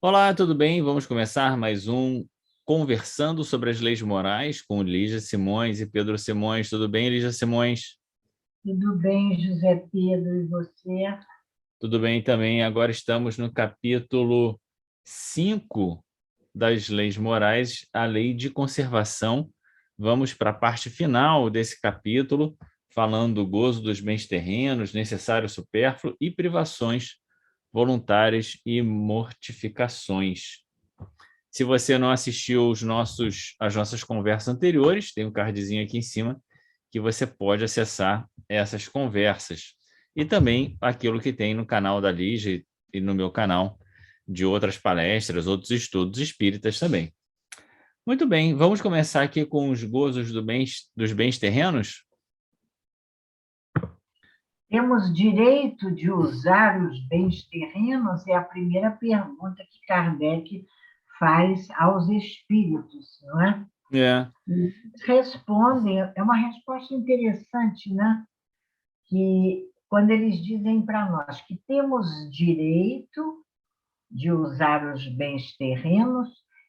Olá, tudo bem? Vamos começar mais um Conversando sobre as Leis Morais com Lígia Simões e Pedro Simões. Tudo bem, Lígia Simões? Tudo bem, José Pedro, e você? Tudo bem também. Agora estamos no capítulo 5 das Leis Morais, a Lei de Conservação. Vamos para a parte final desse capítulo, falando do gozo dos bens terrenos, necessário, supérfluo e privações voluntárias e mortificações. Se você não assistiu as nossas conversas anteriores, tem um cardzinho aqui em cima que você pode acessar essas conversas. E também aquilo que tem no canal da Lígia e no meu canal de outras palestras, outros estudos espíritas também. Muito bem, vamos começar aqui com os gozos dos bens terrenos? Temos direito de usar os bens terrenos? É a primeira pergunta que Kardec faz aos espíritos, não é? É, E eles respondem, é uma resposta interessante, né? Que quando eles dizem para nós que temos direito de usar os bens terrenos,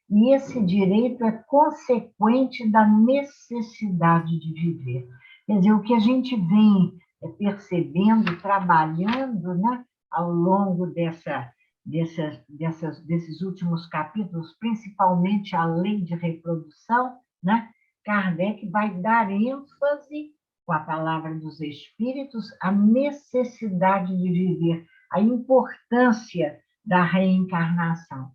e esse direito é consequente da necessidade de viver. Quer dizer, o que a gente vem percebendo, trabalhando, né, ao longo desses últimos capítulos, principalmente a lei de reprodução, né, Kardec vai dar ênfase, com a palavra dos espíritos, à necessidade de viver, a importância da reencarnação.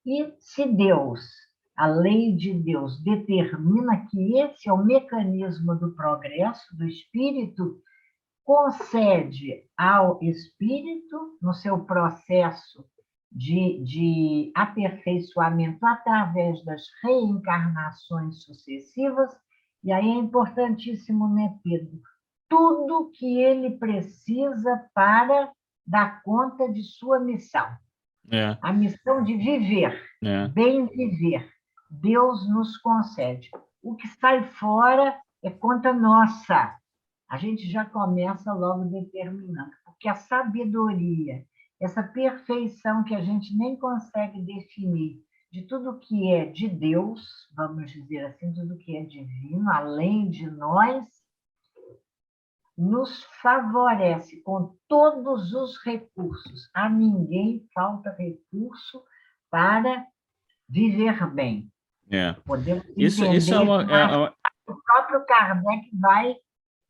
E se Deus, a lei de Deus, determina que esse é o mecanismo do progresso do espírito, concede ao espírito, no seu processo de aperfeiçoamento através das reencarnações sucessivas, e aí é importantíssimo, né, Pedro? Tudo que ele precisa para dar conta de sua missão. é, A missão de viver, é. bem viver, Deus nos concede. O que sai fora é conta nossa. A gente já começa logo determinando, porque a sabedoria, essa perfeição que a gente nem consegue definir, de tudo que é de Deus, vamos dizer assim, tudo que é divino, além de nós, nos favorece com todos os recursos. A ninguém falta recurso para viver bem. É. Podemos Isso é entender, mas uma. o próprio Kardec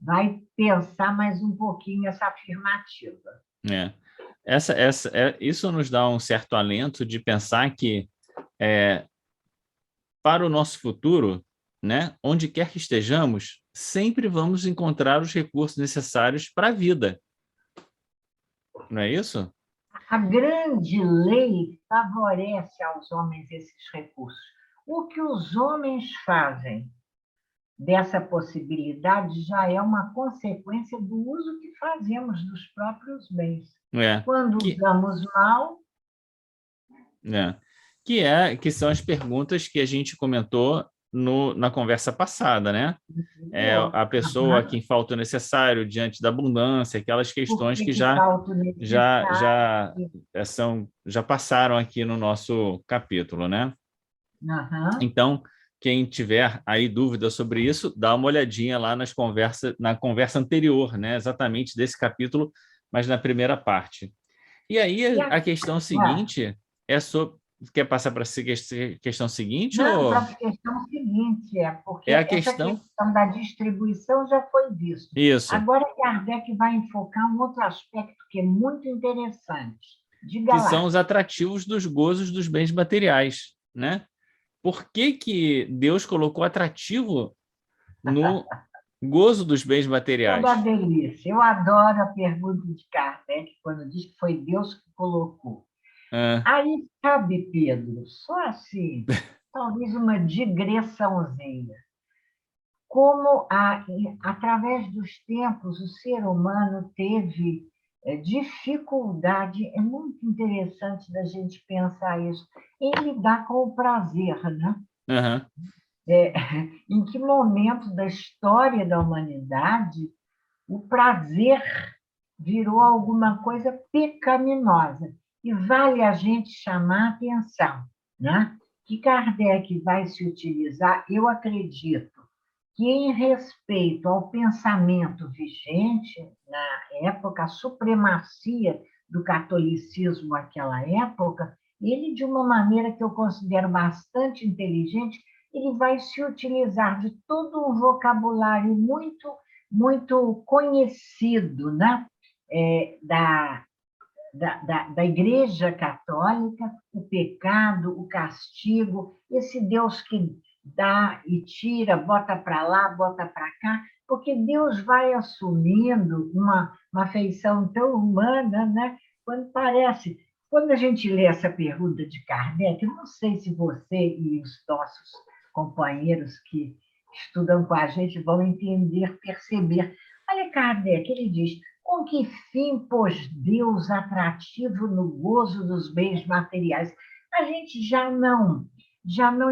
vai pensar mais um pouquinho essa afirmativa. É. Isso nos dá um certo alento de pensar que é, para o nosso futuro, né, onde quer que estejamos, sempre vamos encontrar os recursos necessários para a vida. Não é isso? A grande lei favorece aos homens esses recursos. O que os homens fazem dessa possibilidade já é uma consequência do uso que fazemos dos próprios bens. É. Quando Que, usamos mal, é. Que são as perguntas que a gente comentou na conversa passada, né? A pessoa a quem falta o necessário diante da abundância, aquelas por questões que que que falta o já, necessário? já, já passaram aqui no nosso capítulo, né? Uhum. Então, quem tiver aí dúvida sobre isso, dá uma olhadinha lá na conversa anterior, né? Exatamente desse capítulo, mas na primeira parte. E aí E a questão seguinte é sobre. Quer passar para a questão seguinte não, para ou a questão seguinte, porque é a essa questão? questão da distribuição já foi visto. Isso, Agora, Kardec vai enfocar um outro aspecto que é muito interessante. Diga que são lá. os atrativos dos gozos dos bens materiais, né? Por que que Deus colocou atrativo no gozo dos bens Toda materiais? delícia. Eu adoro a pergunta de Kardec, quando diz que foi Deus que colocou. Ah, Aí, sabe, Pedro, só assim, talvez uma digressãozinha. Como, através dos tempos, o ser humano teve dificuldade, é muito interessante da gente pensar isso, em lidar com o prazer, né? aham, É, em que momento da história da humanidade o prazer virou alguma coisa pecaminosa? E vale a gente chamar a atenção, né? Que Kardec vai se utilizar, eu acredito, que em respeito ao pensamento vigente na época, a supremacia do catolicismo naquela época, ele, de uma maneira que eu considero bastante inteligente, ele vai se utilizar de todo um vocabulário muito conhecido, né? Da Igreja Católica, o pecado, o castigo, esse Deus que dá e tira, bota para lá, bota para cá, porque Deus vai assumindo uma feição tão humana, né? Quando a gente lê essa pergunta de Kardec, eu não sei se você e os nossos companheiros que estudam com a gente vão entender, perceber. Olha, Kardec, ele diz: com que fim pôs Deus atrativo no gozo dos bens materiais? A gente já não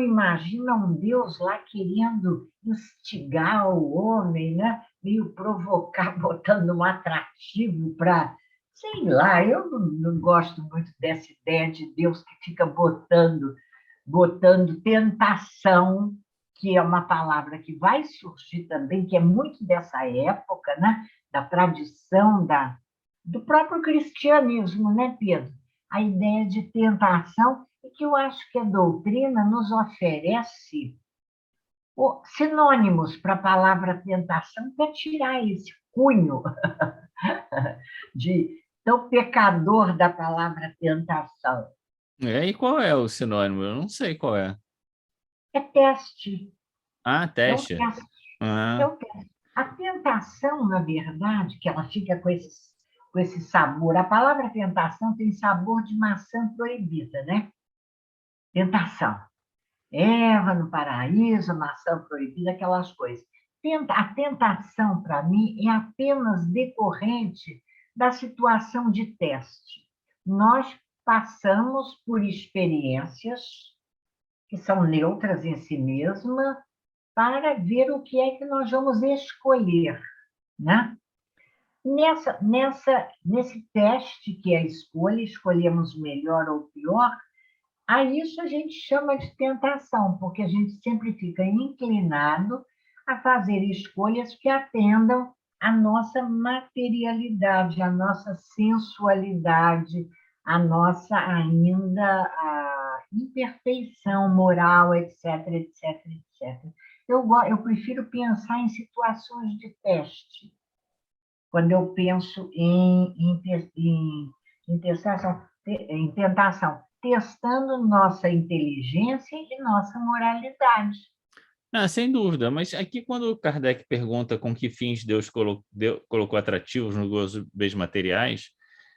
imagina um Deus lá querendo instigar o homem, né? Meio provocar, botando um atrativo para, sei lá, eu não gosto muito dessa ideia de Deus que fica botando tentação, que é uma palavra que vai surgir também, que é muito dessa época, né? Da tradição do próprio cristianismo, né, Pedro? A ideia de tentação, e que eu acho que a doutrina nos oferece sinônimos para a palavra tentação, para tirar esse cunho de tão pecador da palavra tentação. E qual é o sinônimo? Eu não sei qual é. É teste. Ah, É um teste. teste. É Ah, um teste. A tentação, na verdade, que ela fica com esse sabor. A palavra tentação tem sabor de maçã proibida, né? Tentação. Eva no paraíso, maçã proibida, aquelas coisas. A tentação, para mim, é apenas decorrente da situação de teste. Nós passamos por experiências que são neutras em si mesmas para ver o que é que nós vamos escolher, né? Nesse teste que é a escolha, escolhemos melhor ou pior, a isso a gente chama de tentação, porque a gente sempre fica inclinado a fazer escolhas que atendam à nossa materialidade, à nossa sensualidade, à nossa ainda imperfeição moral, etc, etc, etc. Eu prefiro pensar em situações de teste, quando eu penso em tentação, testando nossa inteligência e nossa moralidade. sem dúvida. Mas aqui, quando Kardec pergunta com que fins Deus colocou atrativos no gozo dos bens materiais,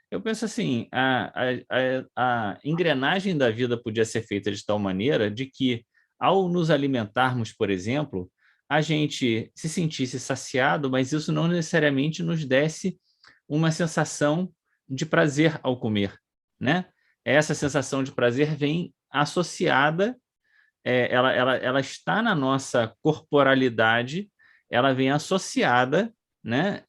eu penso assim, a engrenagem da vida podia ser feita de tal maneira de que, ao nos alimentarmos, por exemplo, a gente se sentisse saciado, mas isso não necessariamente nos desse uma sensação de prazer ao comer, né? Essa sensação de prazer vem associada, ela está na nossa corporalidade, ela vem associada, né?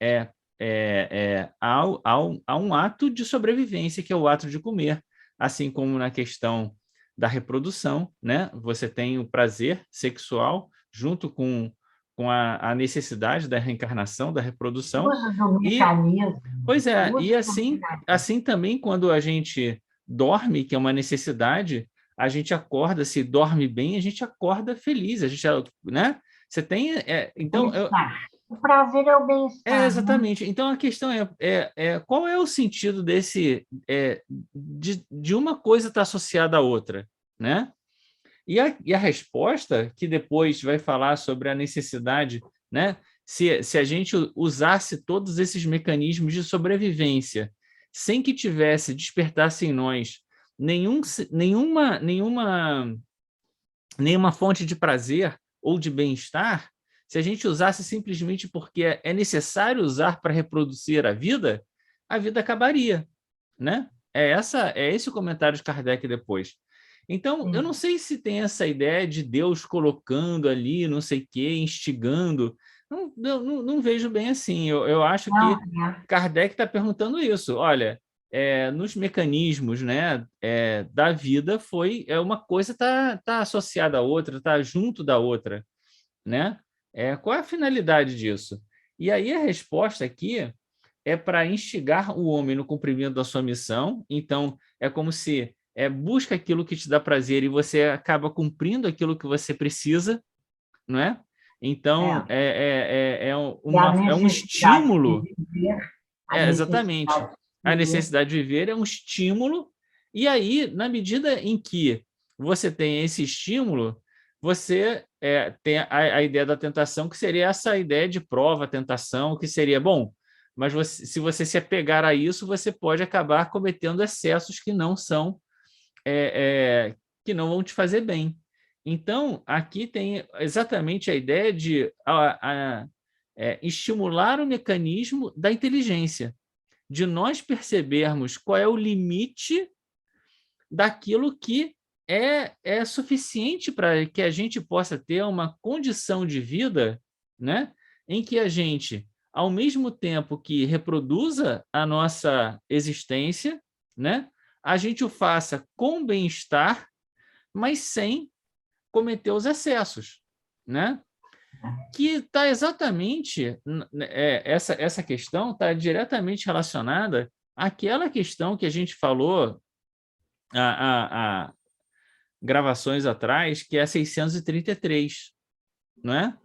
A um ato de sobrevivência, que é o ato de comer. Assim como na questão da reprodução, né? Você tem o prazer sexual junto com a necessidade da reencarnação, da O reprodução. uso do E, mecanismo, pois o é, uso e do assim, mecanismo. assim também quando a gente dorme, que é uma necessidade, a gente acorda, se dorme bem, a gente acorda feliz, a gente, né? Você tem, então, Bem-estar. O prazer é o bem-estar, né? exatamente. Então a questão qual é o sentido de uma coisa estar associada à outra, né? E a resposta, que depois vai falar sobre a necessidade, né? Se a gente usasse todos esses mecanismos de sobrevivência sem que despertasse em nós nenhum, nenhuma fonte de prazer ou de bem-estar, se a gente usasse simplesmente porque é necessário usar para reproduzir a vida acabaria, né? É esse o comentário de Kardec depois. Então, eu não Sim. sei se tem essa ideia de Deus colocando ali, não sei o quê, instigando. Não vejo bem assim. Eu acho Não, que Kardec está perguntando isso. Olha, nos mecanismos, né, da vida uma coisa tá associada à outra, está junto da outra, né? Qual é a finalidade disso? E aí a resposta aqui é para instigar o homem no cumprimento da sua missão. Então, é como se busca aquilo que te dá prazer e você acaba cumprindo aquilo que você precisa, não é? Então, É. E a é um necessidade de estímulo. viver, a Exatamente. necessidade A de viver. necessidade de viver é um estímulo, e aí, na medida em que você tem esse estímulo, você tem a ideia da tentação, que seria essa ideia de prova, tentação, que seria, bom, mas se você se apegar a isso, você pode acabar cometendo excessos que não são, que não vão te fazer bem. Então, aqui tem exatamente a ideia de estimular o mecanismo da inteligência, de nós percebermos qual é o limite daquilo que é suficiente para que a gente possa ter uma condição de vida, né, em que a gente, ao mesmo tempo que reproduza a nossa existência, né, a gente o faça com bem-estar, mas sem cometer os excessos, né? Que está exatamente essa questão está diretamente relacionada àquela questão que a gente falou há gravações atrás, que é a 633, não é?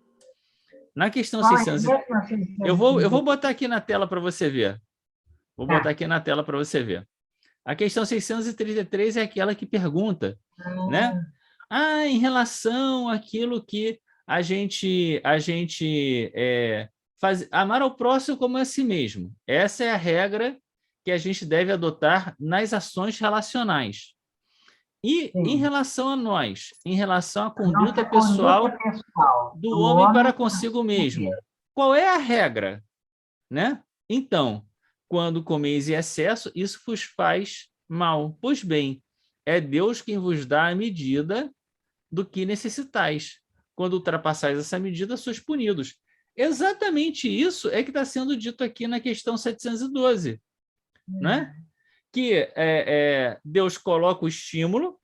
Na questão Qual é 600, mesmo eu vou botar aqui na tela para você ver. Vou botar Tá. aqui na tela para você ver. A questão 633 é aquela que pergunta, né? Em relação àquilo que a gente faz, amar ao próximo como a si mesmo. Essa é a regra que a gente deve adotar nas ações relacionais. E em Sim. relação a nós, em relação à A conduta nossa conduta pessoal pessoal do do homem para homem consigo com mesmo, Deus. qual é a regra, né? Então, quando comeis em excesso, isso vos faz mal. Pois bem, é Deus quem vos dá a medida do que necessitais. Quando ultrapassais essa medida, sois punidos. Exatamente isso é que está sendo dito aqui na questão 712, né? Que Deus coloca o estímulo,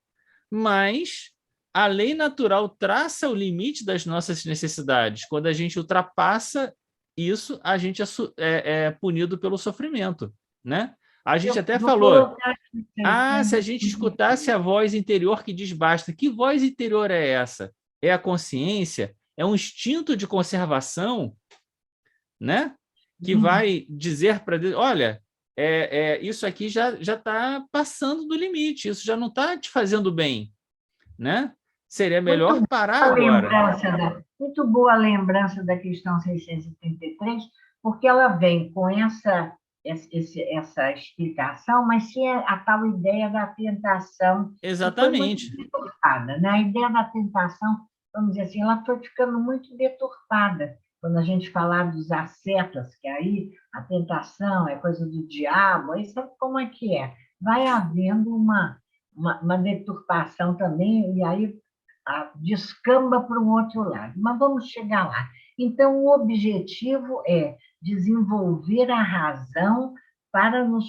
mas a lei natural traça o limite das nossas necessidades. Quando a gente ultrapassa isso, a gente é punido pelo sofrimento, né? A gente Eu até vou falou, colocar aqui se a gente escutasse a voz interior que diz basta. Que voz interior é essa? É a consciência? É um instinto de conservação, né? Que vai dizer para Deus, olha, isso aqui já está passando do limite, isso já não está te fazendo bem, né? Seria Muito melhor parar boa agora. muito boa lembrança da questão 633, porque ela vem com essa explicação, mas sim a tal ideia da tentação, que foi muito Exatamente. deturpada, né? A ideia da tentação, vamos dizer assim, ela foi ficando muito deturpada. Quando a gente falar dos ascetas, que aí a tentação é coisa do diabo, aí sabe como é que é? Vai havendo uma deturpação também, e aí descamba para um outro lado. Mas vamos chegar lá. Então, o objetivo é desenvolver a razão para nos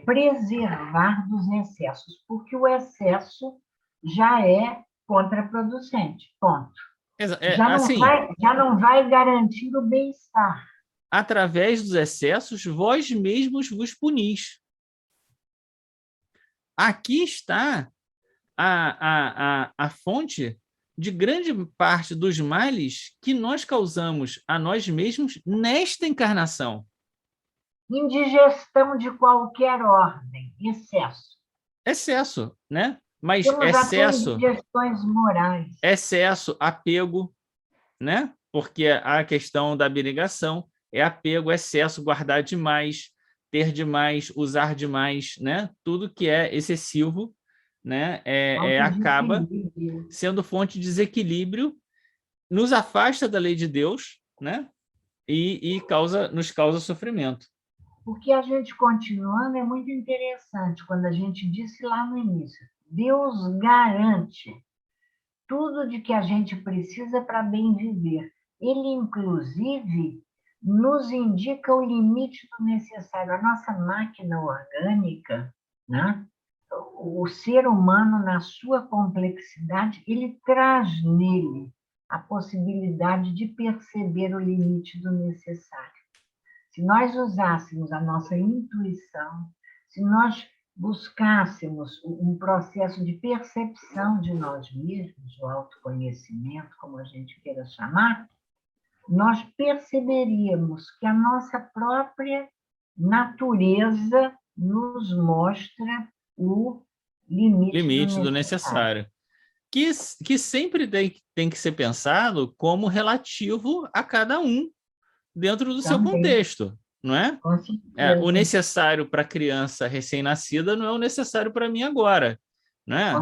preservar dos excessos, porque o excesso já é contraproducente. Ponto. Assim, Já não vai garantir o bem-estar. através dos excessos, vós mesmos vos punis. Aqui está a fonte de grande parte dos males que nós causamos a nós mesmos nesta encarnação. Indigestão de qualquer ordem, excesso. Excesso, né? Mas Temos até indigestões morais. excesso, apego, né? Porque a questão da abnegação é apego, excesso, guardar demais, ter demais, usar demais, né? Tudo que é excessivo, né? Acaba sendo fonte de desequilíbrio, nos afasta da lei de Deus, né? E nos causa sofrimento. Porque a gente continuando é muito interessante, quando a gente disse lá no início, Deus garante tudo de que a gente precisa para bem viver. Ele, inclusive, nos indica o limite do necessário. A nossa máquina orgânica, né? O ser humano, na sua complexidade, ele traz nele a possibilidade de perceber o limite do necessário. Se nós usássemos a nossa intuição, se nós buscássemos um processo de percepção de nós mesmos, o autoconhecimento, como a gente queira chamar, nós perceberíamos que a nossa própria natureza nos mostra o limite do do necessário. necessário. Que sempre tem que ser pensado como relativo a cada um dentro do seu Também, contexto, não é? com O certeza, necessário para a criança recém-nascida não é o necessário para mim agora, com né?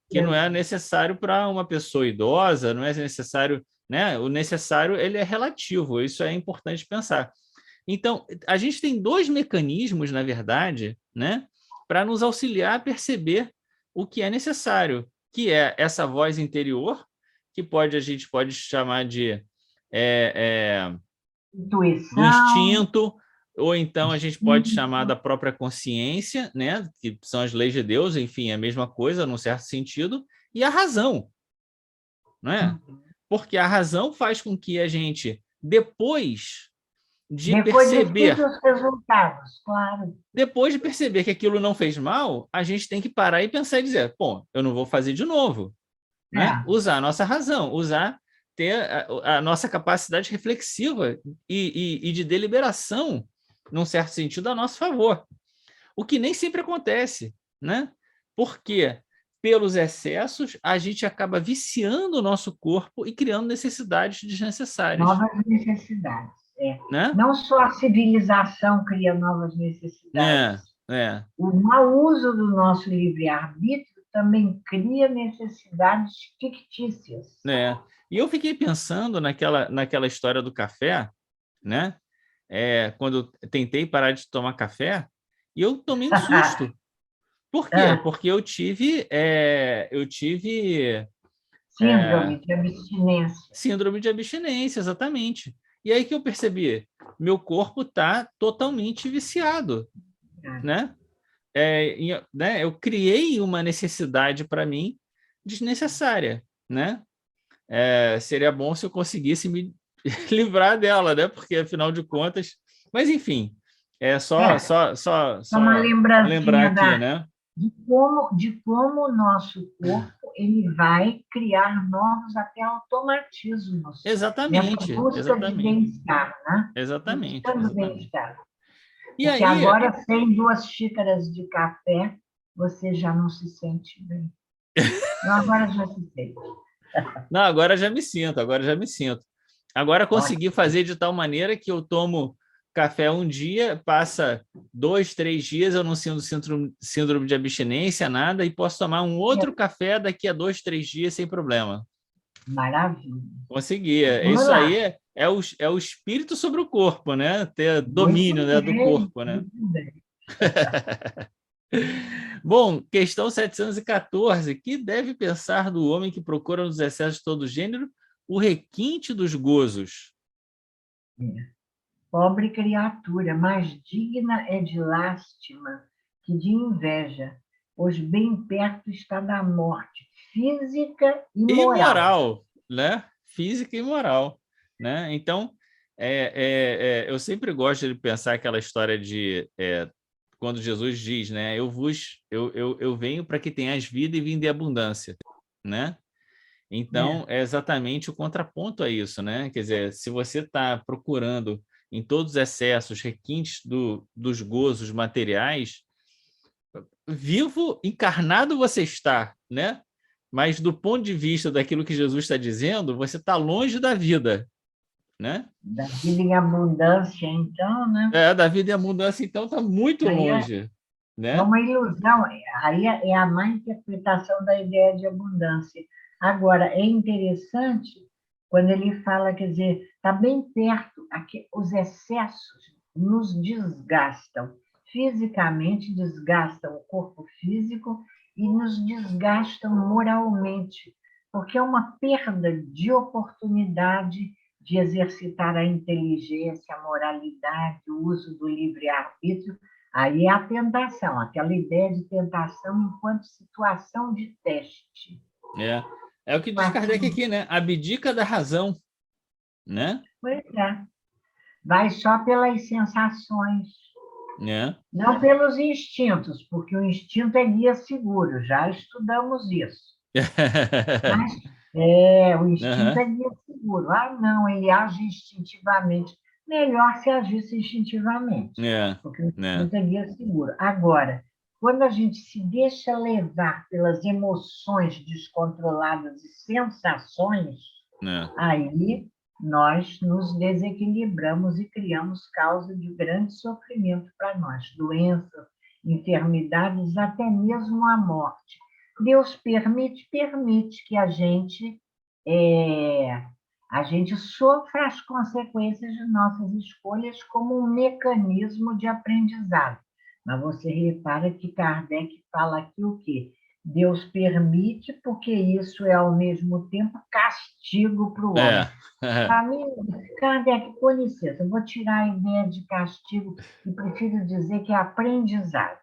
Que não é certeza. necessário para uma pessoa idosa, não é necessário, né? O necessário ele é relativo, isso é importante pensar. Então, a gente tem dois mecanismos, na verdade, né, para nos auxiliar a perceber o que é necessário, que é essa voz interior, que a gente pode chamar de do Intuição, instinto, ou então a gente pode chamar instinto, da própria consciência, né, que são as leis de Deus, enfim, é a mesma coisa, num certo sentido, e a razão, não é? Porque a razão faz com que a gente, depois de ter os resultados, claro. depois de perceber que aquilo não fez mal, a gente tem que parar e pensar e dizer, bom, eu não vou fazer de novo, né? É, Usar a nossa razão, ter a nossa capacidade reflexiva e de deliberação, num certo sentido, a nosso favor. O que nem sempre acontece, né? Porque pelos excessos a gente acaba viciando o nosso corpo e criando necessidades desnecessárias, novas necessidades. É. né? Não só a civilização cria novas É, necessidades, é, o mau uso do nosso livre-arbítrio também cria necessidades fictícias. é. E eu fiquei pensando naquela história do café, né? Quando eu tentei parar de tomar café, e eu tomei um susto. Por quê? Ah, Porque eu tive síndrome de abstinência. síndrome de abstinência, exatamente. E aí que eu percebi, meu corpo está totalmente viciado, Ah, né? Né? Eu criei uma necessidade para mim desnecessária, né? Seria bom se eu conseguisse me livrar dela, né? Porque afinal de contas, mas enfim, é só é, só só é uma só lembrar lembrancinha aqui, né? de como o nosso corpo ele vai criar novos até automatismos nessa Exatamente, busca de exatamente, bem-estar, né? exatamente, Buscando exatamente. bem-estar. E Porque aí, agora, sem 2 xícaras de café, você já não se sente bem. Não, agora já se sente. não, agora já me sinto. Agora consegui Ótimo. fazer de tal maneira que eu tomo café um dia, passa 2, 3 dias, eu não sinto síndrome de abstinência, nada, e posso tomar um outro café daqui a 2, 3 dias sem problema. Maravilha. Consegui. Vamos Isso aí lá. é o espírito sobre o corpo, né? Ter Muito domínio, né, do bem, corpo, né? muito bem. Bom, questão 714. Que deve pensar do homem que procura nos excessos de todo gênero o requinte dos gozos? Pobre criatura, mais digna é de lástima que de inveja, pois bem perto está da morte, física e E moral. moral, né? Física e moral, né? Então, eu sempre gosto de pensar aquela história de quando Jesus diz, né? Eu venho para que tenhas vida e vida em abundância, né? É, Então, é exatamente o contraponto a isso, né? Quer dizer, se você está procurando em todos os excessos, requintes dos gozos materiais, vivo, encarnado você está, né? Mas do ponto de vista daquilo que Jesus está dizendo, você está longe da vida, né? da vida em abundância, então, né? Da vida em abundância, então, está muito Aí longe, é né? uma ilusão, aí é a má interpretação da ideia de abundância. Agora, é interessante quando ele fala, quer dizer, está bem perto, aqui, os excessos nos desgastam, fisicamente desgastam o corpo físico e nos desgastam moralmente, porque é uma perda de oportunidade de exercitar a inteligência, a moralidade, o uso do livre-arbítrio, aí é a tentação, aquela ideia de tentação enquanto situação de teste. É o que diz Kardec aqui, né? Abdica da razão, né? Pois é. Vai só pelas sensações, É. não pelos instintos, porque o instinto é guia seguro, já estudamos isso. Mas o instinto é guia seguro. Ah, não, ele age instintivamente. Melhor se agisse instintivamente, porque o instinto é guia seguro. Agora, quando a gente se deixa levar pelas emoções descontroladas e sensações, aí nós nos desequilibramos e criamos causa de grande sofrimento para nós, doenças, enfermidades, até mesmo a morte. Deus permite que a gente sofra as consequências de nossas escolhas como um mecanismo de aprendizado. Mas você repara que Kardec fala aqui o quê? Deus permite porque isso é, ao mesmo tempo, castigo para o homem. Para mim, Kardec, com licença, eu vou tirar a ideia de castigo e prefiro dizer que é aprendizado.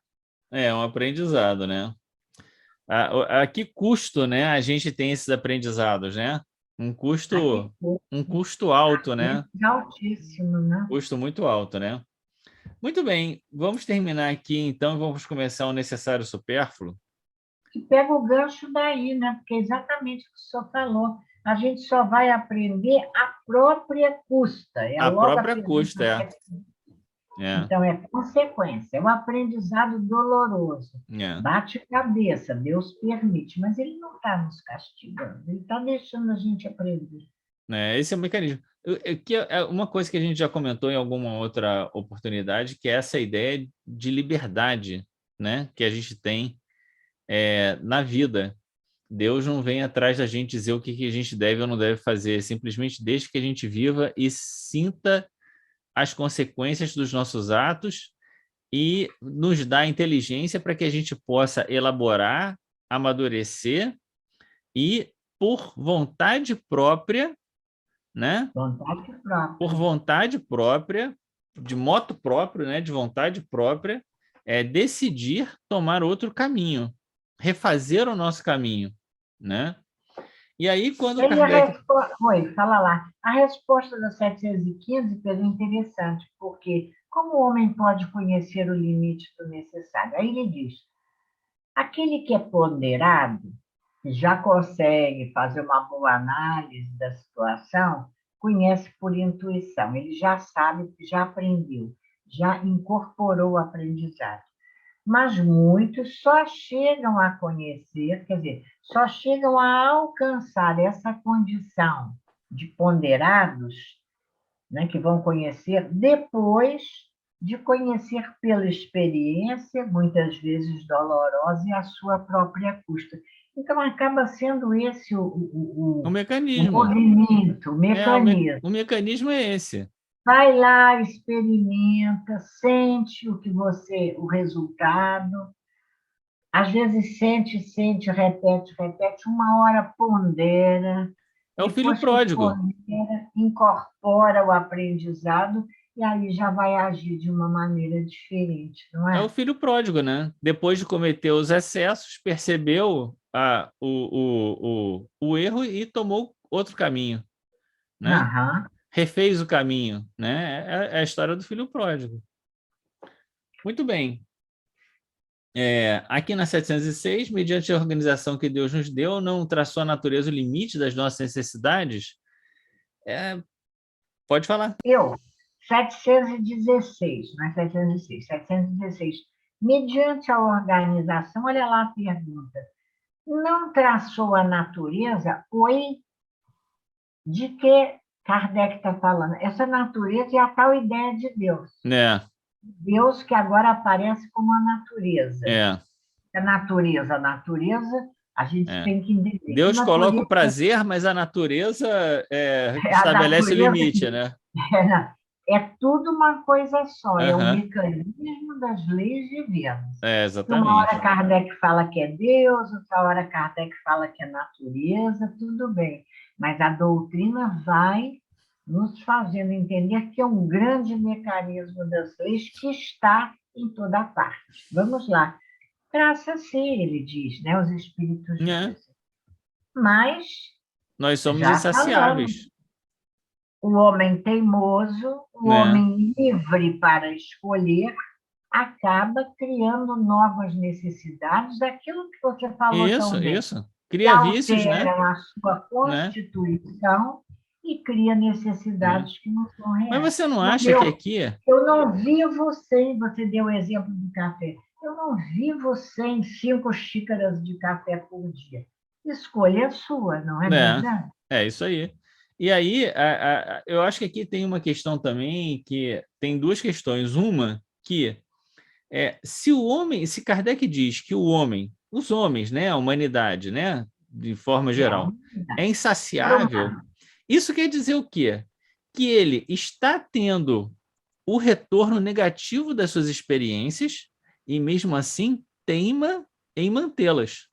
É um aprendizado, né? A que custo, né, a gente tem esses aprendizados, né? Um custo alto, né? Altíssimo, né? Custo muito alto, né? Muito bem, vamos terminar aqui, então, e vamos começar o necessário supérfluo. E pega o gancho daí, né? Porque é exatamente o que o senhor falou. A gente só vai aprender a própria custa. A própria custa, Então, é consequência, é um aprendizado doloroso. Bate cabeça, Deus permite, mas ele não está nos castigando, ele está deixando a gente aprender. Esse é o mecanismo. É uma coisa que a gente já comentou em alguma outra oportunidade, que é essa ideia de liberdade, né, que a gente tem na vida. Deus não vem atrás da gente dizer o que a gente deve ou não deve fazer, simplesmente deixa que a gente viva e sinta as consequências dos nossos atos e nos dá inteligência para que a gente possa elaborar, amadurecer e, por vontade própria, né? Vontade própria. Por vontade própria, de moto próprio, né? De vontade própria, decidir tomar outro caminho, refazer o nosso caminho, né? E aí, quando Kardec... Oi, fala lá. A resposta da 715 é interessante, porque como o homem pode conhecer o limite do necessário? Aí ele diz, aquele que é ponderado, que já consegue fazer uma boa análise da situação, conhece por intuição, ele já sabe, já aprendeu, já incorporou o aprendizado. Mas muitos só chegam a conhecer, quer dizer, só chegam a alcançar essa condição de ponderados, né, que vão conhecer depois de conhecer pela experiência, muitas vezes dolorosa, e a sua própria custa. Então, acaba sendo esse o mecanismo. O movimento, o mecanismo. O mecanismo é esse. Vai lá, experimenta, sente o resultado. Às vezes sente, repete, uma hora pondera. É o filho pródigo. Pondera, incorpora o aprendizado e aí já vai agir de uma maneira diferente, não é? É o filho pródigo, né? Depois de cometer os excessos, percebeu o erro e tomou outro caminho, né? Uhum. Refez o caminho, né? É a história do filho pródigo. Muito bem. Aqui na 706, mediante a organização que Deus nos deu, não traçou a natureza o limite das nossas necessidades? Pode falar. 716, não é 706, 716. Mediante a organização, olha lá a pergunta, não traçou a natureza? De que Kardec está falando? Essa natureza é a tal ideia de Deus. Deus que agora aparece como a natureza. A natureza, a gente tem que entender. Deus coloca o prazer, mas a natureza estabelece o limite, né? É tudo uma coisa só, é o mecanismo das leis divinas. Exatamente. Uma hora Kardec fala que é Deus, outra hora Kardec fala que é natureza, tudo bem. Mas a doutrina vai nos fazendo entender que é um grande mecanismo das leis que está em toda parte. Vamos lá. Graças a ele diz, né, os espíritos Né? dizem. Mas, Nós somos já falamos, insaciáveis, o homem teimoso, o né? homem livre para escolher, acaba criando novas necessidades, daquilo que você falou Isso, tão bem, isso. que Cria vícios, né? alteram a sua Né? constituição e cria Né? necessidades que não são Mas reais. você não Não, acha que aqui... eu não vivo sem, você deu o exemplo do café, eu não vivo sem 5 xícaras de café por dia. Escolha é sua, não é Né? verdade? É isso aí. E aí, eu acho que aqui tem uma questão também, que tem duas questões. Uma, que se o homem, se Kardec diz que o homem, os homens, né, a humanidade, né, de forma É a geral, é humanidade. Ser insaciável, humano. isso quer dizer o quê? Que ele está tendo o retorno negativo das suas experiências e, mesmo assim, teima em mantê-las.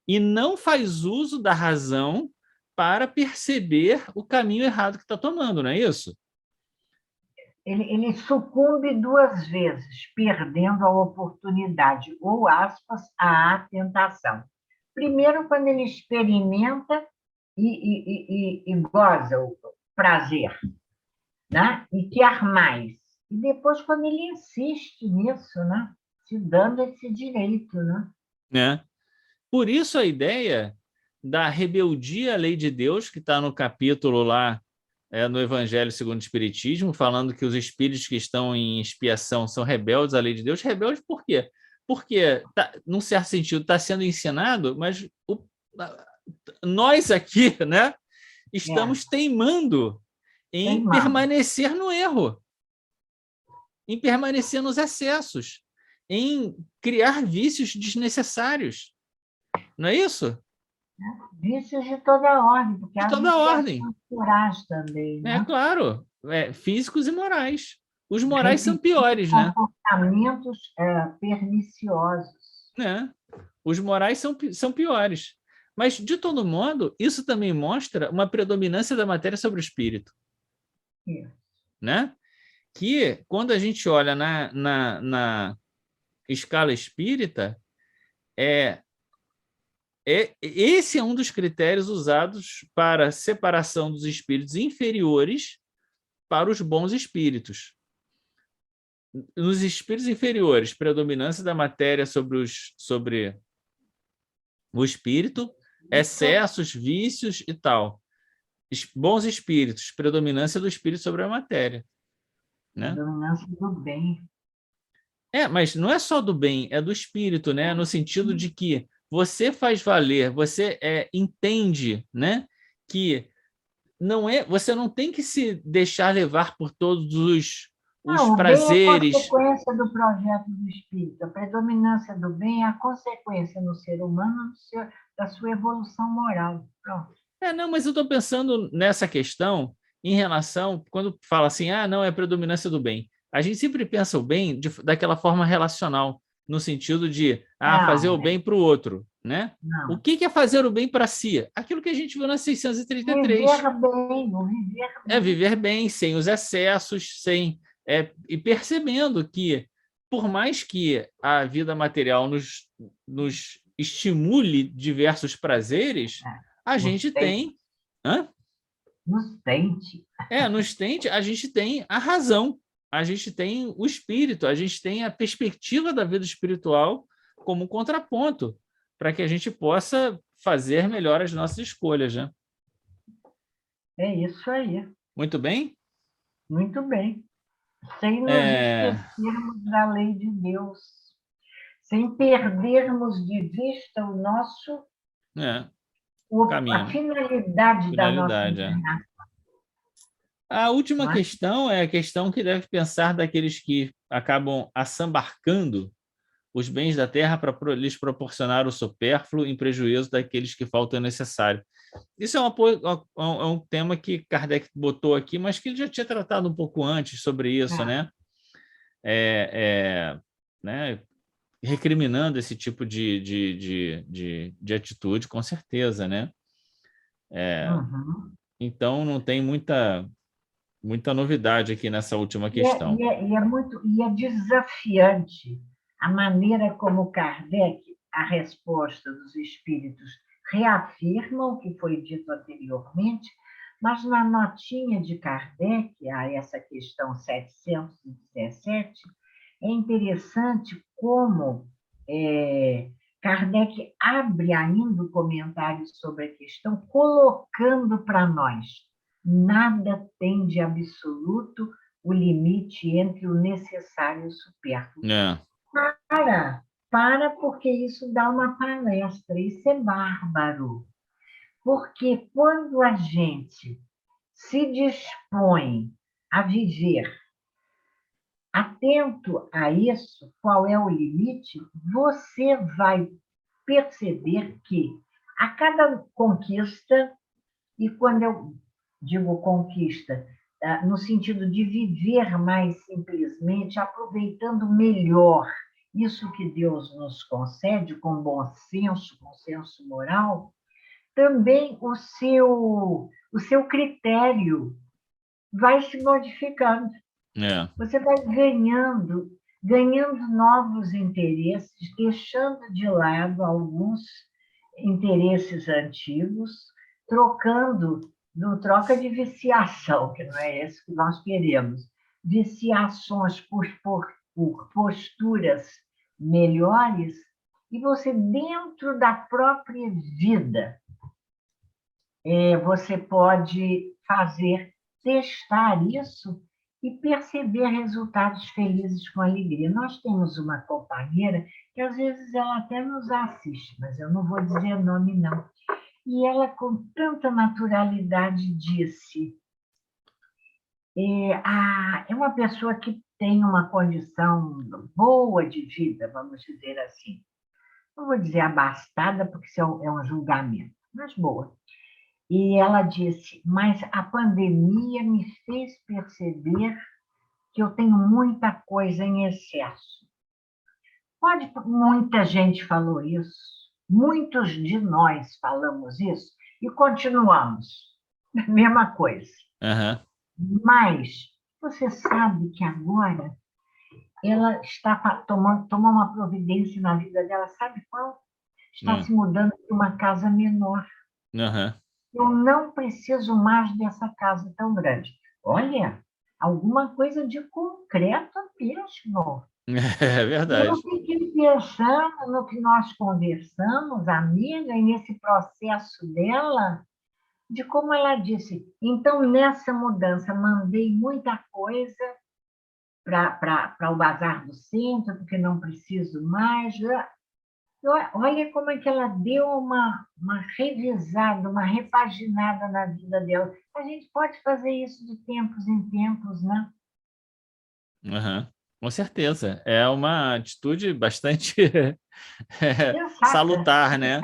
E não faz uso da razão para perceber o caminho errado que está tomando, não é isso? Ele sucumbe 2 vezes, perdendo a oportunidade, ou aspas, a tentação. Primeiro, quando ele experimenta e goza o prazer, né? E quer mais. E depois, quando ele insiste nisso, né? Se dando esse direito, né? Né? Por isso a ideia da rebeldia à lei de Deus, que está no capítulo lá no Evangelho segundo o Espiritismo, falando que os espíritos que estão em expiação são rebeldes à lei de Deus. Rebeldes por quê? Porque, num certo sentido, está sendo ensinado, mas nós aqui, né, É, estamos teimando em teimado. permanecer no erro, em permanecer nos excessos, em criar vícios desnecessários. Não é isso? Vícios de toda ordem, porque De há toda ordem. viciações morais também, É né? claro, físicos e morais. Os morais são Repetir piores, né? comportamentos perniciosos. Né? Os morais são piores. Mas, de todo modo, isso também mostra uma predominância da matéria sobre o espírito. Isso. Né? Que, quando a gente olha na escala espírita, esse é um dos critérios usados para a separação dos espíritos inferiores para os bons espíritos. Nos espíritos inferiores, predominância da matéria sobre o espírito, excessos, vícios e tal. Bons espíritos, predominância do espírito sobre a matéria. Né? Predominância do bem. Mas não é só do bem, é do espírito, né? No sentido de que você faz valer, você entende, né? Que você não tem que se deixar levar por todos os Não, o bem é prazeres. consequência do projeto do espírito. A predominância do bem é a consequência no ser humano da sua evolução moral. Pronto. Não, mas eu estou pensando nessa questão em relação, quando fala assim, não, é a predominância do bem. A gente sempre pensa o bem daquela forma relacional, no sentido de fazer Não, o bem para o outro, né? O não. que é fazer o bem para si? Aquilo que a gente viu na 633. Viver bem, o viver É bem. viver bem, sem os excessos, e percebendo que, por mais que a vida material nos estimule diversos prazeres, a Nos gente tente. tem... Hã? Nos tente. Nos tente, a gente tem a razão, a gente tem o espírito, a gente tem a perspectiva da vida espiritual como contraponto, para que a gente possa fazer melhor as nossas escolhas, né? É isso aí. Muito bem? Muito bem. Sem nos É, esquecermos da lei de Deus, sem perdermos de vista o nosso, a caminho, finalidade da nossa finalidade. encarnação. A última Não é? questão é a questão que deve pensar daqueles que acabam assambarcando os bens da terra para lhes proporcionar o supérfluo em prejuízo daqueles que faltam o necessário. Isso é um tema que Kardec botou aqui, mas que ele já tinha tratado um pouco antes sobre isso, né? Né? Recriminando esse tipo de atitude, com certeza, né? Uhum. Então, não tem muita novidade aqui nessa última questão. E é desafiante a maneira como Kardec, a resposta dos espíritos, reafirma o que foi dito anteriormente, mas na notinha de Kardec, a essa questão 717, é interessante como Kardec abre ainda o comentário sobre a questão, colocando para nós: nada tem de absoluto o limite entre o necessário e o supérfluo. Porque isso dá uma palestra, isso é bárbaro. Porque quando a gente se dispõe a viver atento a isso, qual é o limite, você vai perceber que a cada conquista, e quando eu digo conquista, no sentido de viver mais simplesmente, aproveitando melhor isso que Deus nos concede, com bom senso, com senso moral, também o seu critério vai se modificando. Você vai ganhando novos interesses, deixando de lado alguns interesses antigos, não troca de viciação, que não é isso que nós queremos, viciações por posturas melhores, e você, dentro da própria vida, você pode testar isso e perceber resultados felizes com alegria. Nós temos uma companheira que, às vezes, ela até nos assiste, mas eu não vou dizer nome, não. E ela, com tanta naturalidade, disse: é uma pessoa que tem uma condição boa de vida, vamos dizer assim. Não vou dizer abastada, porque isso é um julgamento, mas boa. E ela disse: mas a pandemia me fez perceber que eu tenho muita coisa em excesso. Muita gente falou isso, muitos de nós falamos isso e continuamos. Mesma coisa. Mas você sabe que agora ela está tomando uma providência na vida dela, sabe qual? Está se mudando para uma casa menor. Eu não preciso mais dessa casa tão grande. Olha, alguma coisa de concreto mesmo. É verdade. Eu fiquei pensando no que nós conversamos, amiga, e nesse processo dela, de como ela disse: então, nessa mudança, mandei muita coisa para o bazar do centro, porque não preciso mais. Olha como é que ela deu uma revisada, uma repaginada na vida dela. A gente pode fazer isso de tempos em tempos, né? Com certeza. É uma atitude bastante salutar, né?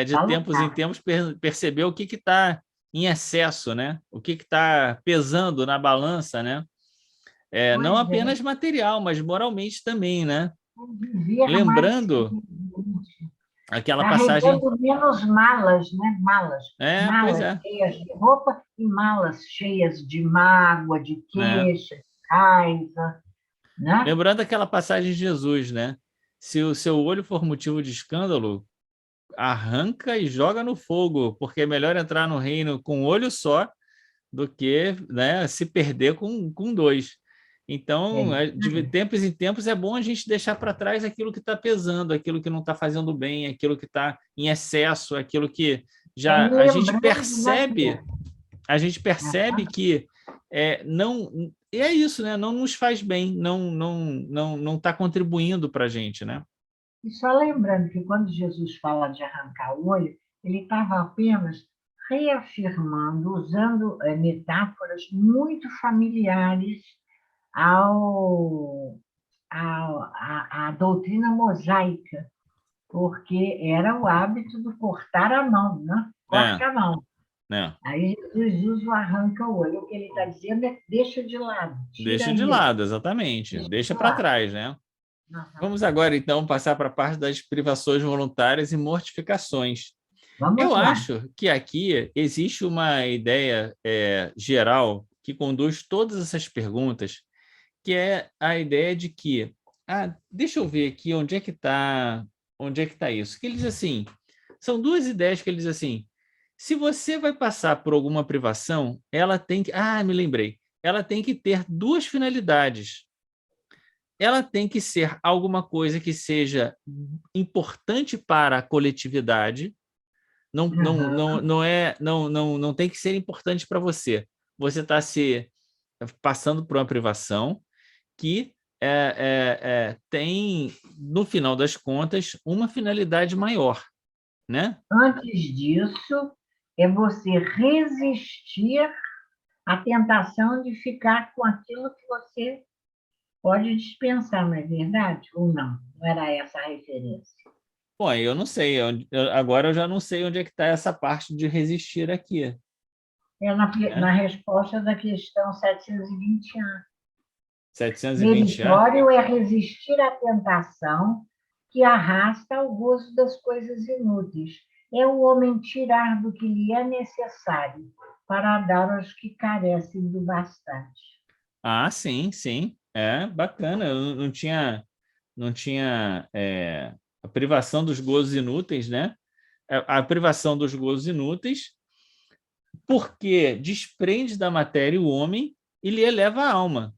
De tempos em tempos perceber o que está em excesso, né? O que está pesando na balança, né? Não apenas material, mas moralmente também, né? Lembrando aquela passagem... menos malas, né? Malas pois é. Cheias de roupa e malas cheias de mágoa, de queixa, de raiva, né? Lembrando aquela passagem de Jesus, né? Se o seu olho for motivo de escândalo, arranca e joga no fogo, porque é melhor entrar no reino com um olho só do que, né, se perder com dois. Então, de tempos em tempos, é bom a gente deixar para trás aquilo que está pesando, aquilo que não está fazendo bem, aquilo que está em excesso, aquilo que já a gente percebe que não... E é isso, né? Não nos faz bem, não está contribuindo para a gente, né? E só lembrando que quando Jesus fala de arrancar o olho, ele estava apenas reafirmando, usando metáforas muito familiares à doutrina mosaica, porque era o hábito do cortar a mão, né? Corta a mão. Aí Jesus arranca o olho. O que ele está dizendo é: deixa de lado. Deixa de lado, exatamente. Deixa para trás, né? Vamos agora, então, passar para a parte das privações voluntárias e mortificações. Vamos Eu lá. acho que aqui existe uma ideia geral que conduz todas essas perguntas, que é a ideia de que, deixa eu ver aqui onde é que tá isso. Que ele diz assim, são duas ideias que ele diz assim, se você vai passar por alguma privação, ela tem que, me lembrei, ela tem que ter duas finalidades. Ela tem que ser alguma coisa que seja importante para a coletividade, Aham. não tem que ser importante para você. Você está se passando por uma privação que tem, no final das contas, uma finalidade maior, né? Antes disso, é você resistir à tentação de ficar com aquilo que você pode dispensar, não é verdade? Ou não? Não era essa a referência. Bom, eu não sei, agora eu já não sei onde é que está essa parte de resistir aqui, É na né? resposta da questão 721. 720A. Meritório é resistir à tentação que arrasta ao gozo das coisas inúteis. É o homem tirar do que lhe é necessário para dar aos que carecem do bastante. Sim, sim, bacana. Eu não tinha a privação dos gozos inúteis, né? A privação dos gozos inúteis, porque desprende da matéria o homem e lhe eleva a alma.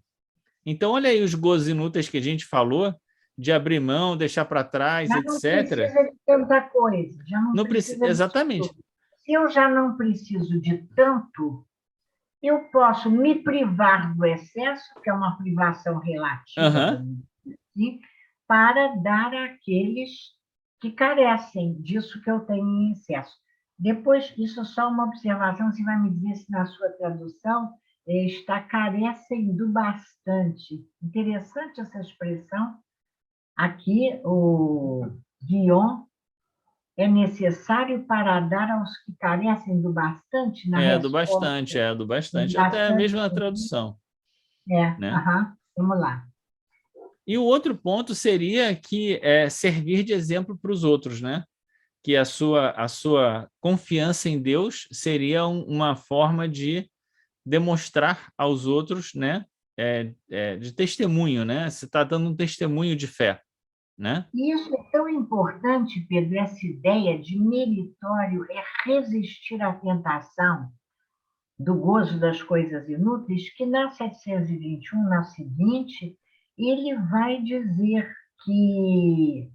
Então, olha aí os gozos inúteis que a gente falou, de abrir mão, deixar para trás, Já não etc. precisa de tanta coisa, já não Não precisa, precisa disso exatamente. tudo. Se eu já não preciso de tanto, eu posso me privar do excesso, que é uma privação relativa, Aham. vamos dizer assim, para dar àqueles que carecem disso que eu tenho em excesso. Depois, isso é só uma observação, você vai me dizer se na sua tradução está carecem do bastante. Interessante essa expressão. Aqui, o Guion é necessário para dar aos que carecem do bastante na É do resposta. bastante, é do Do bastante. Até bastante, mesmo na tradução, né? vamos lá. E o outro ponto seria que servir de exemplo para os outros, né? Que a sua confiança em Deus seria uma forma de demonstrar aos outros, né? De testemunho, né? Você está dando um testemunho de fé, né? E isso é tão importante, Pedro, essa ideia de meritório é resistir à tentação do gozo das coisas inúteis, que na 721, na seguinte, ele vai dizer que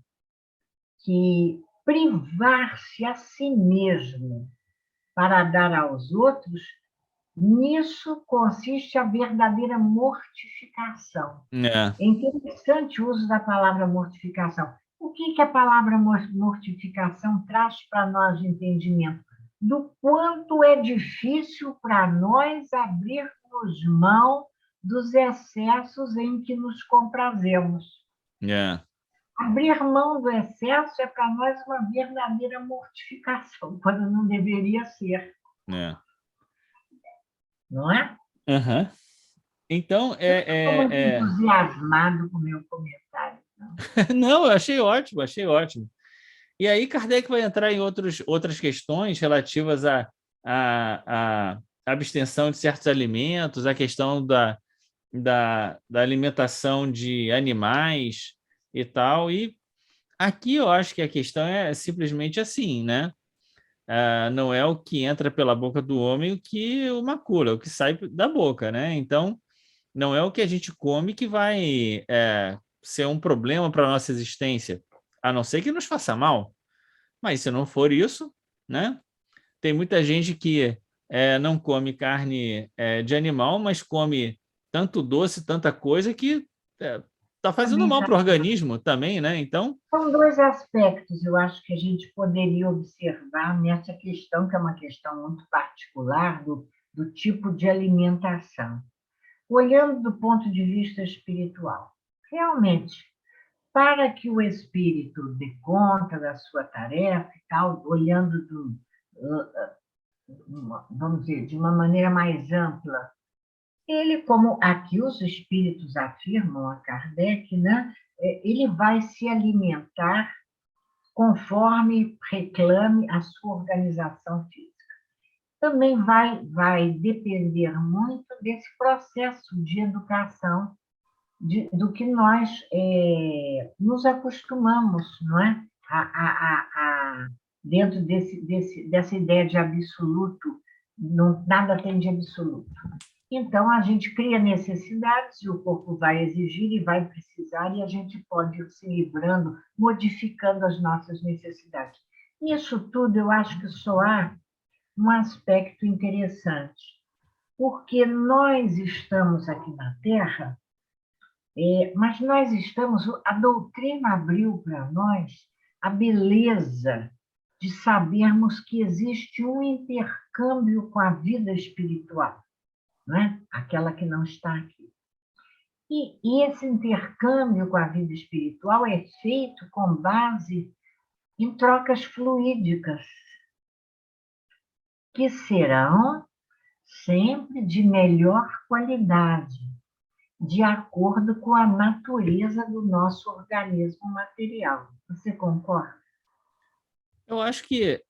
privar-se a si mesmo para dar aos outros, nisso consiste a verdadeira mortificação. É, É interessante o uso da palavra mortificação. O que a palavra mortificação traz para nós de entendimento? Do quanto é difícil para nós abrirmos mão dos excessos em que nos comprazemos. é, Abrir mão do excesso é para nós uma verdadeira mortificação, quando não deveria ser, é. não é? Aham. Então, Eu não estou muito entusiasmado com o meu comentário, não. Não, eu achei ótimo, achei ótimo. E aí Kardec vai entrar em outras questões relativas à abstenção de certos alimentos, a questão da alimentação de animais e tal. E aqui eu acho que a questão é simplesmente assim, né? Não é o que entra pela boca do homem o que o macula, o que sai da boca, né? Então, não é o que a gente come que vai ser um problema para a nossa existência, a não ser que nos faça mal. Mas se não for isso, né? Tem muita gente que não come carne de animal, mas come tanto doce, tanta coisa que está fazendo Também mal está. para o organismo também, né? Então, São dois aspectos, eu acho que a gente poderia observar nessa questão, que é uma questão muito particular do tipo de alimentação. Olhando do ponto de vista espiritual, realmente, para que o espírito dê conta da sua tarefa e tal, olhando vamos dizer, de uma maneira mais ampla, ele, como aqui os espíritos afirmam a Kardec, né, ele vai se alimentar conforme reclame a sua organização física. Também vai depender muito desse processo de educação, do que nós nos acostumamos, não é? Dentro dessa ideia de absoluto, não, nada tem de absoluto. Então, a gente cria necessidades e o corpo vai exigir e vai precisar, e a gente pode ir se livrando, modificando as nossas necessidades. Isso tudo, eu acho que só há um aspecto interessante, porque nós estamos aqui na Terra, mas nós estamos, a doutrina abriu para nós a beleza de sabermos que existe um intercâmbio com a vida espiritual, não é? Aquela que não está aqui. E esse intercâmbio com a vida espiritual é feito com base em trocas fluídicas, que serão sempre de melhor qualidade, de acordo com a natureza do nosso organismo material. Você concorda? Eu acho que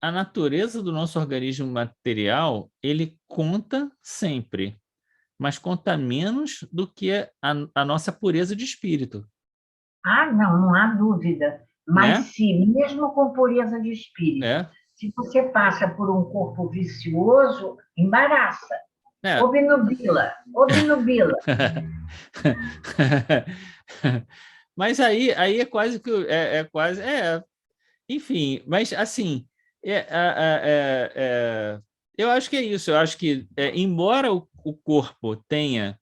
a natureza do nosso organismo material, ele conta sempre, mas conta menos do que a nossa pureza de espírito, Ah, não há dúvida. Mas né? se, mesmo com pureza de espírito, É, se você passa por um corpo vicioso, embaraça, é. obnubila, obnubila. Mas aí é quase que enfim, mas assim eu acho que é isso. Eu acho que embora o corpo tenha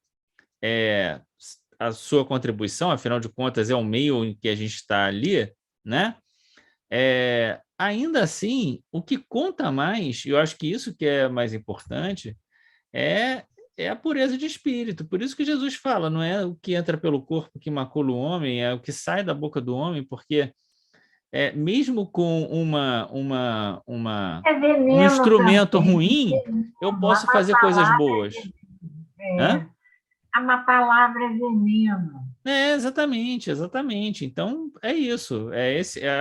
a sua contribuição, afinal de contas é o meio em que a gente está ali, né? Ainda assim, o que conta mais, e eu acho que isso que é mais importante, é, é a pureza de espírito. Por isso que Jesus fala, não é o que entra pelo corpo que macula o homem, é o que sai da boca do homem, porque mesmo com É um veneno instrumento também. ruim, eu A posso má fazer coisas palavra boas. é, Hã? a má palavra é veneno. Exatamente, exatamente. Então, é isso.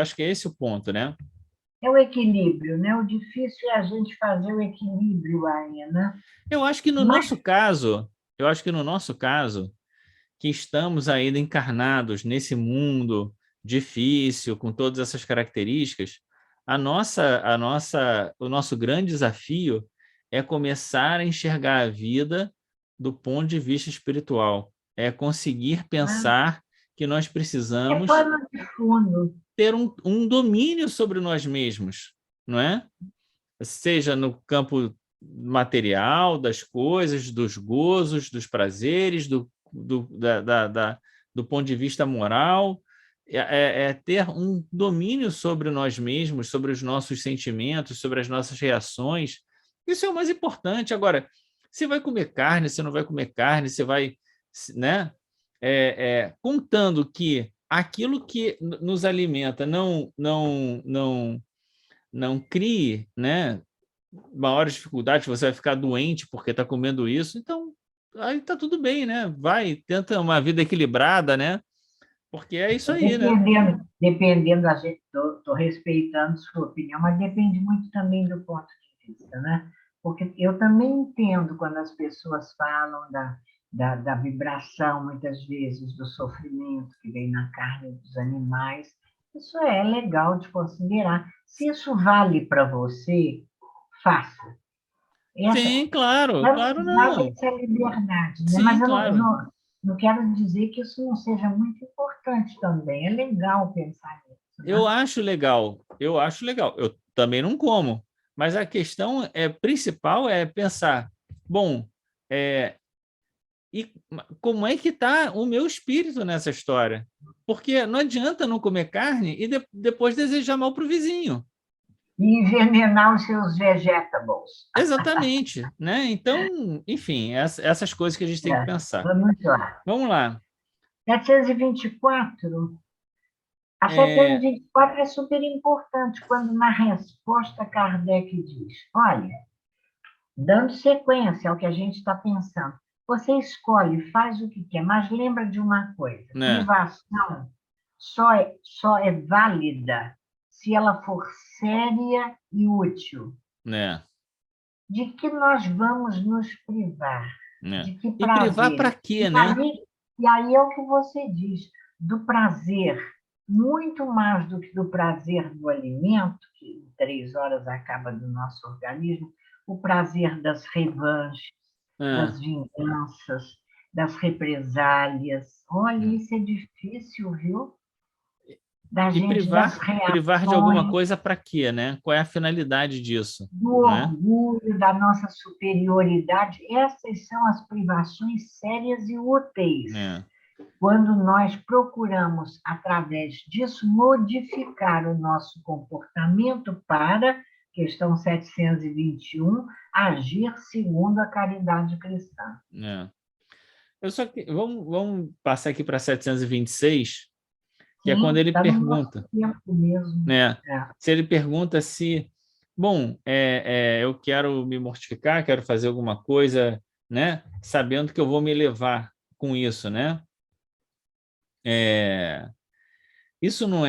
Acho que é esse o ponto, né? É o equilíbrio, né? O difícil é a gente fazer o equilíbrio aí, né? Eu acho que no Mas nosso caso, eu acho que no nosso caso, que estamos ainda encarnados nesse mundo difícil, com todas essas características, o nosso grande desafio é começar a enxergar a vida do ponto de vista espiritual, é conseguir pensar que nós é precisamos pano de fundo. ter um domínio sobre nós mesmos, não é? Seja no campo material, das coisas, dos gozos, dos prazeres, do ponto de vista moral, ter um domínio sobre nós mesmos, sobre os nossos sentimentos, sobre as nossas reações. Isso é o mais importante. Agora, você vai comer carne, você não vai comer carne, você vai, né? Contando que aquilo que nos alimenta não crie, né, maiores dificuldades, você vai ficar doente porque está comendo isso, então aí está tudo bem, né? Vai, tenta uma vida equilibrada, né? Porque é isso aí, né? Dependendo da gente, estou respeitando sua opinião, mas depende muito também do ponto de vista, né? Porque eu também entendo quando as pessoas falam da vibração, muitas vezes, do sofrimento que vem na carne dos animais. Isso é legal de considerar. Se isso vale para você, faça. Essa, Sim, claro, claro dá não. essa liberdade, né? Mas Sim, claro. não quero dizer que isso não seja muito importante também. É legal pensar nisso, Eu né? acho legal, eu acho legal. Eu também não como, mas a questão principal é pensar, bom, é, e como é que está o meu espírito nessa história? Porque não adianta não comer carne e depois desejar mal para o vizinho. E envenenar os seus vegetables. Exatamente, né? Então, enfim, essas coisas que a gente tem que É, pensar. vamos lá. Vamos lá. 724. A É, 724 é super importante quando, na resposta, Kardec diz: olha, dando sequência ao que a gente está pensando, você escolhe, faz o que quer, mas lembra de uma coisa: né? privação só é válida se ela for séria e útil. né? De que nós vamos nos privar? Né? De que E privar para prazer? quê, né? E aí é o que você diz, do prazer, muito mais do que do prazer do alimento, que em 3 horas acaba do nosso organismo, o prazer das revanches, É, das vinganças, das represálias. Olha, é. isso é difícil, viu? Da E gente, das privar de alguma reações, coisa para quê, né? Qual é a finalidade disso, do né? orgulho, da nossa superioridade. Essas são as privações sérias e úteis. É, Quando nós procuramos, através disso, modificar o nosso comportamento para, questão 721, agir segundo a caridade cristã. é. Eu só que vamos passar aqui para 726, que é quando Sim, ele está no nosso pergunta, tempo mesmo. né? É. Se ele pergunta se, bom, eu quero me mortificar, quero fazer alguma coisa, né? Sabendo que eu vou me elevar com isso, né? É, isso não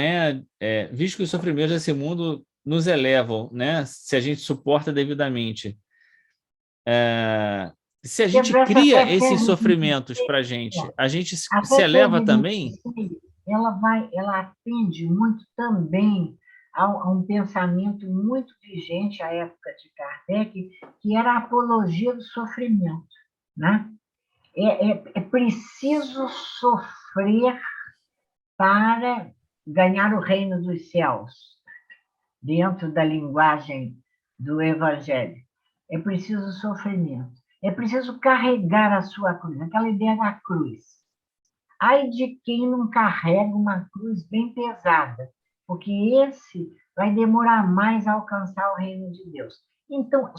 visto que os sofrimentos desse mundo nos elevam, né? Se a gente suporta devidamente. Se a gente Pedro, essa cria esses 726, sofrimentos para a gente a se eleva também? 726, ela atende muito também a um pensamento muito vigente à época de Kardec, que era a apologia do sofrimento, né? É preciso sofrer para ganhar o reino dos céus, dentro da linguagem do Evangelho. É preciso sofrimento. É preciso carregar a sua cruz, aquela ideia da cruz. Ai de quem não carrega uma cruz bem pesada, porque esse vai demorar mais a alcançar o reino de Deus. Então,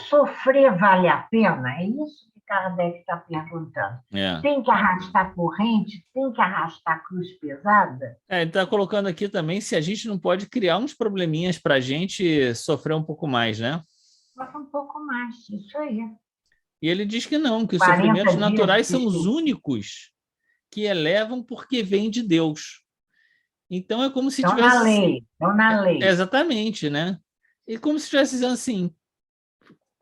sofrer vale a pena? É isso que Kardec está perguntando. É. Tem que arrastar corrente? Tem que arrastar cruz pesada? Ele está colocando aqui também se a gente não pode criar uns probleminhas para a gente sofrer um pouco mais, né? Mas um pouco mais, isso aí. E ele diz que não, que os 40 sofrimentos dias naturais de são os chuva. únicos que elevam porque vêm de Deus. Então é como se Estão na tivesse... lei, estão na lei. Exatamente, né? E como se estivesse dizendo assim,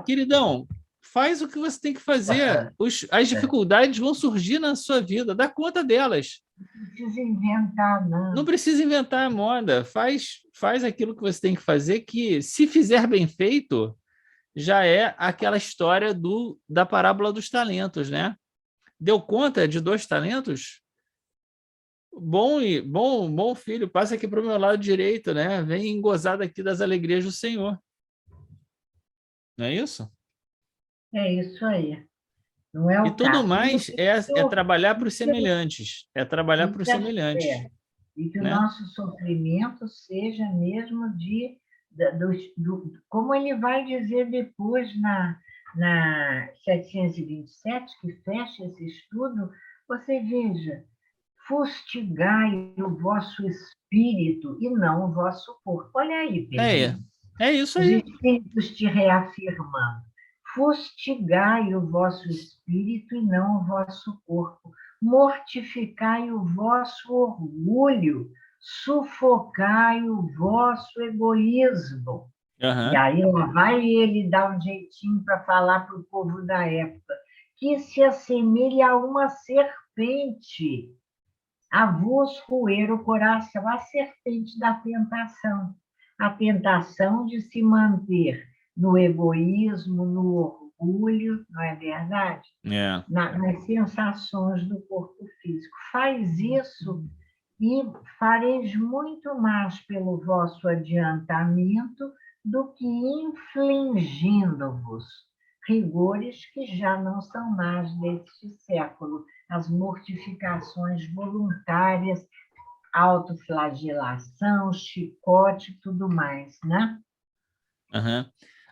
queridão, faz o que você tem que fazer. As dificuldades vão surgir na sua vida, dá conta delas. Não precisa inventar, Não não. precisa inventar a moda. Faz aquilo que você tem que fazer, que, se fizer bem feito, já é aquela história da parábola dos talentos, né? Deu conta de 2 talentos? Bom filho, passa aqui para o meu lado direito, né? Vem gozar daqui das alegrias do Senhor. Não é isso? É isso aí. Não é E o tudo caso. E mais é trabalhar para os semelhantes. É trabalhar para os semelhantes, e que o né? nosso sofrimento seja mesmo como ele vai dizer depois na 727, que fecha esse estudo, você veja, fustigai o vosso espírito e não o vosso corpo. Olha aí, É, Pedrinho. é isso Os aí. espíritos te reafirmando. Fustigai o vosso espírito e não o vosso corpo. Mortificai o vosso orgulho. Sufocai o vosso egoísmo. E Aham. aí lá vai ele dar um jeitinho para falar para o povo da época, que se assemelha a uma serpente, a vos roer o coração, a serpente da tentação. A tentação de se manter no egoísmo, no orgulho, não é verdade? É. Nas sensações do corpo físico. Faz isso e fareis muito mais pelo vosso adiantamento do que infligindo-vos rigores que já não são mais deste século, as mortificações voluntárias, autoflagelação, chicote, tudo mais, né? Aham.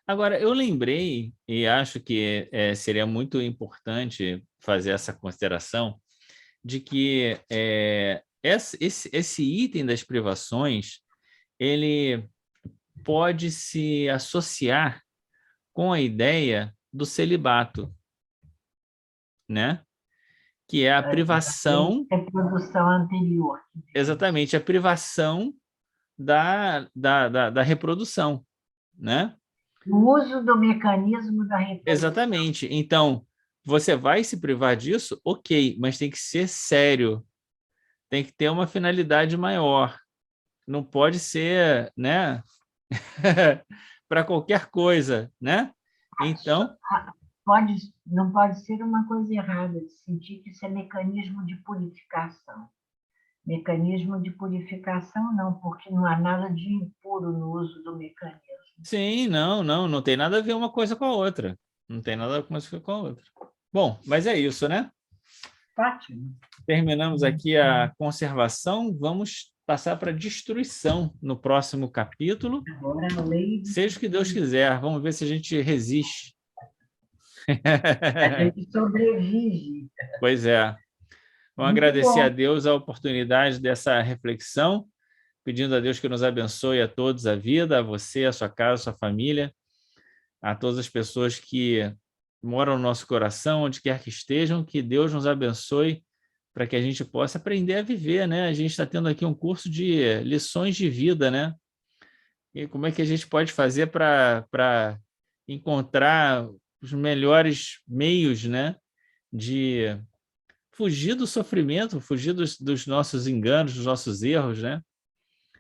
Agora, eu lembrei, e acho que seria muito importante fazer essa consideração, de que esse item das privações, ele pode se associar com a ideia do celibato, né? que é a privação, reprodução anterior. exatamente, a privação da reprodução, né? O uso do mecanismo da reprodução. Exatamente. Então, você vai se privar disso? Ok, mas tem que ser sério. Tem que ter uma finalidade maior. Não pode ser, né? para qualquer coisa, né? Então, Não pode ser uma coisa errada de sentir que isso é mecanismo de purificação. Mecanismo de purificação não, porque não há nada de impuro no uso do mecanismo. sim, não tem nada a ver uma coisa com a outra. Não tem nada a ver uma coisa com a outra. Bom, mas é isso, né? Ótimo. Terminamos aqui a conservação, vamos passar para a destruição no próximo capítulo. Agora a lei... Seja o que Deus quiser, vamos ver se a gente resiste. A gente sobrevive. Pois é. Vamos agradecer a Deus a oportunidade dessa reflexão, pedindo a Deus que nos abençoe a todos a vida, a você, a sua casa, a sua família, a todas as pessoas que moram no nosso coração, onde quer que estejam, que Deus nos abençoe para que a gente possa aprender a viver, né? A gente está tendo aqui um curso de lições de vida, né? E como é que a gente pode fazer para encontrar os melhores meios, né? De fugir do sofrimento, fugir dos nossos enganos, dos nossos erros, né?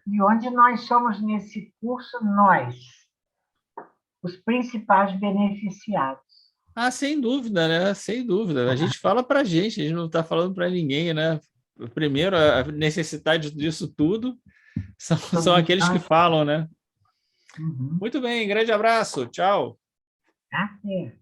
E onde nós somos nesse curso, nós, os principais beneficiados. Ah, sem dúvida, né? Sem dúvida. A gente fala para a gente não está falando para ninguém, né? Primeiro, a necessidade disso tudo são aqueles que falam, né? Uhum. Muito bem, grande abraço, tchau. Até.